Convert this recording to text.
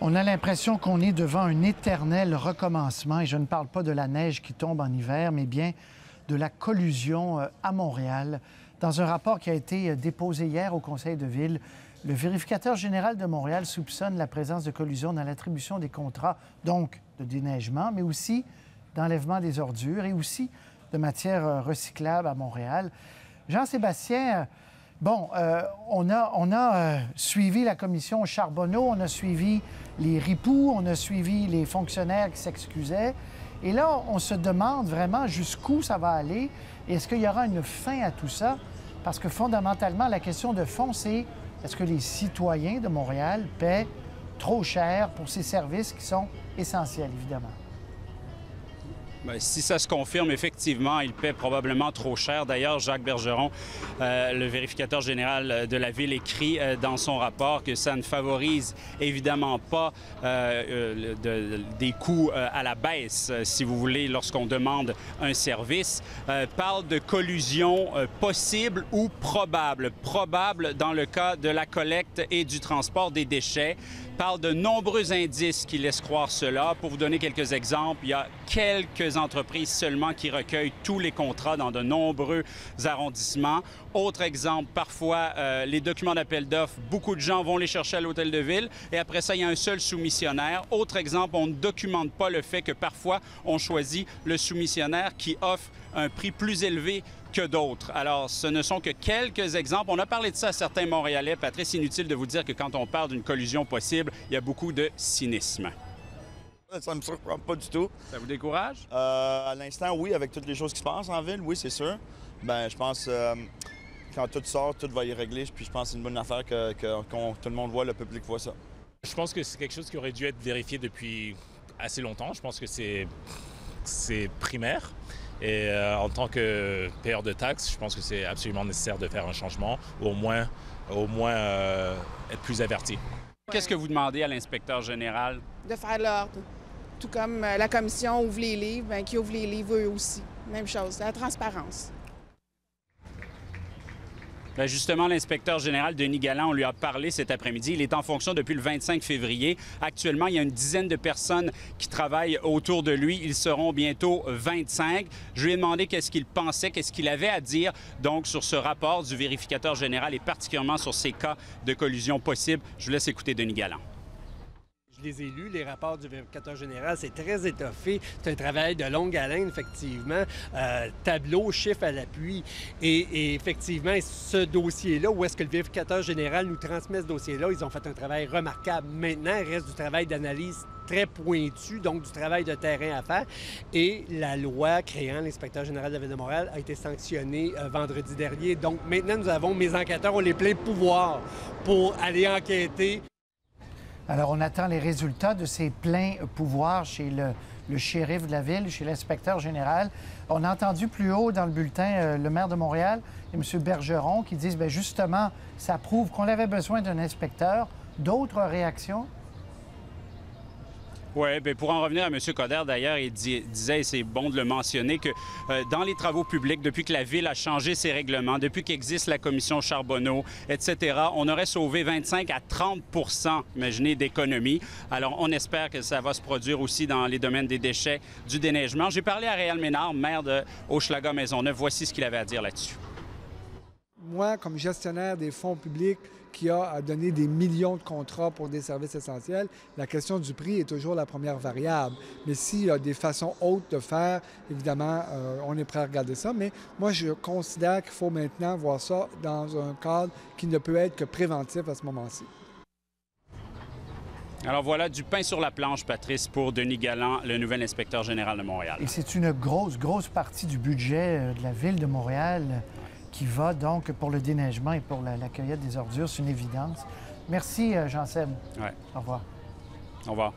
On a l'impression qu'on est devant un éternel recommencement, et je ne parle pas de la neige qui tombe en hiver, mais bien de la collusion à Montréal. Dans un rapport qui a été déposé hier au Conseil de ville, le vérificateur général de Montréal soupçonne la présence de collusion dans l'attribution des contrats, donc de déneigement, mais aussi d'enlèvement des ordures et aussi de matières recyclables à Montréal. Jean-Sébastien, bon, on a suivi la commission Charbonneau, on a suivi les ripoux, on a suivi les fonctionnaires qui s'excusaient. Et là, on se demande vraiment jusqu'où ça va aller. Est-ce qu'il y aura une fin à tout ça? Parce que fondamentalement, la question de fond, c'est est-ce que les citoyens de Montréal paient trop cher pour ces services qui sont essentiels, évidemment? Bien, si ça se confirme, effectivement, il paie probablement trop cher. D'ailleurs, Jacques Bergeron, le vérificateur général de la Ville, écrit dans son rapport que ça ne favorise évidemment pas des coûts à la baisse, si vous voulez, lorsqu'on demande un service. Parle de collusion possible ou probable. Probable dans le cas de la collecte et du transport des déchets. Parle de nombreux indices qui laissent croire cela. Pour vous donner quelques exemples, il y a quelques entreprises seulement qui recueillent tous les contrats dans de nombreux arrondissements. Autre exemple, parfois, les documents d'appel d'offres, beaucoup de gens vont les chercher à l'hôtel de ville et après ça, il y a un seul soumissionnaire. Autre exemple, on ne documente pas le fait que parfois, on choisit le soumissionnaire qui offre un prix plus élevé que d'autres. Alors, ce ne sont que quelques exemples. On a parlé de ça à certains Montréalais. Patrice, inutile de vous dire que quand on parle d'une collusion possible, il y a beaucoup de cynisme. Ça ne me surprend pas du tout. Ça vous décourage? À l'instant, oui, avec toutes les choses qui se passent en ville, oui, c'est sûr. Bien, je pense quand tout sort, tout va y régler. Puis je pense que c'est une bonne affaire que tout le monde voit, le public voit ça. Je pense que c'est quelque chose qui aurait dû être vérifié depuis assez longtemps. Je pense que c'est primaire. Et en tant que payeur de taxes, je pense que c'est absolument nécessaire de faire un changement, ou au moins être plus averti. Qu'est-ce que vous demandez à l'inspecteur général? De faire l'ordre. Tout comme la commission ouvre les livres, bien, qui ouvre les livres eux aussi. Même chose, la transparence. Bien, justement, l'inspecteur général Denis Galland, on lui a parlé cet après-midi. Il est en fonction depuis le 25 février. Actuellement, il y a une dizaine de personnes qui travaillent autour de lui. Ils seront bientôt 25. Je lui ai demandé qu'est-ce qu'il pensait, qu'est-ce qu'il avait à dire donc sur ce rapport du vérificateur général et particulièrement sur ces cas de collusion possible. Je vous laisse écouter Denis Galland. Je les ai lus, les rapports du vérificateur général, c'est très étoffé. C'est un travail de longue haleine, effectivement. Tableau, chiffres à l'appui. Et effectivement, ce dossier-là, où est-ce que le vérificateur général nous transmet ce dossier-là, ils ont fait un travail remarquable. Maintenant, il reste du travail d'analyse très pointu, donc du travail de terrain à faire. Et la loi créant l'inspecteur général de la Ville de Montréal a été sanctionnée vendredi dernier. Donc maintenant, mes enquêteurs ont les pleins pouvoirs pour aller enquêter. Alors, on attend les résultats de ces pleins pouvoirs chez le shérif de la Ville, chez l'inspecteur général. On a entendu plus haut dans le bulletin le maire de Montréal et M. Bergeron qui disent, bien justement, ça prouve qu'on avait besoin d'un inspecteur. D'autres réactions? Oui, bien pour en revenir à M. Coder, d'ailleurs, il disait, et c'est bon de le mentionner, que dans les travaux publics, depuis que la Ville a changé ses règlements, depuis qu'existe la commission Charbonneau, etc., on aurait sauvé 25 à 30 imaginez, d'économies. Alors, on espère que ça va se produire aussi dans les domaines des déchets, du déneigement. J'ai parlé à Réal Ménard, maire de Hochelaga-Maisonneuve. Voici ce qu'il avait à dire là-dessus. Moi, comme gestionnaire des fonds publics qui a à donner des millions de contrats pour des services essentiels, la question du prix est toujours la première variable. Mais s'il y a des façons autres de faire, évidemment, on est prêt à regarder ça. Mais moi, je considère qu'il faut maintenant voir ça dans un cadre qui ne peut être que préventif à ce moment-ci. Alors voilà, du pain sur la planche, Patrice, pour Denis Galland, le nouvel inspecteur général de Montréal. Et c'est une grosse partie du budget de la Ville de Montréal qui va donc pour le déneigement et pour la cueillette des ordures. C'est une évidence. Merci, Jean-Seb. Ouais. Au revoir. Au revoir.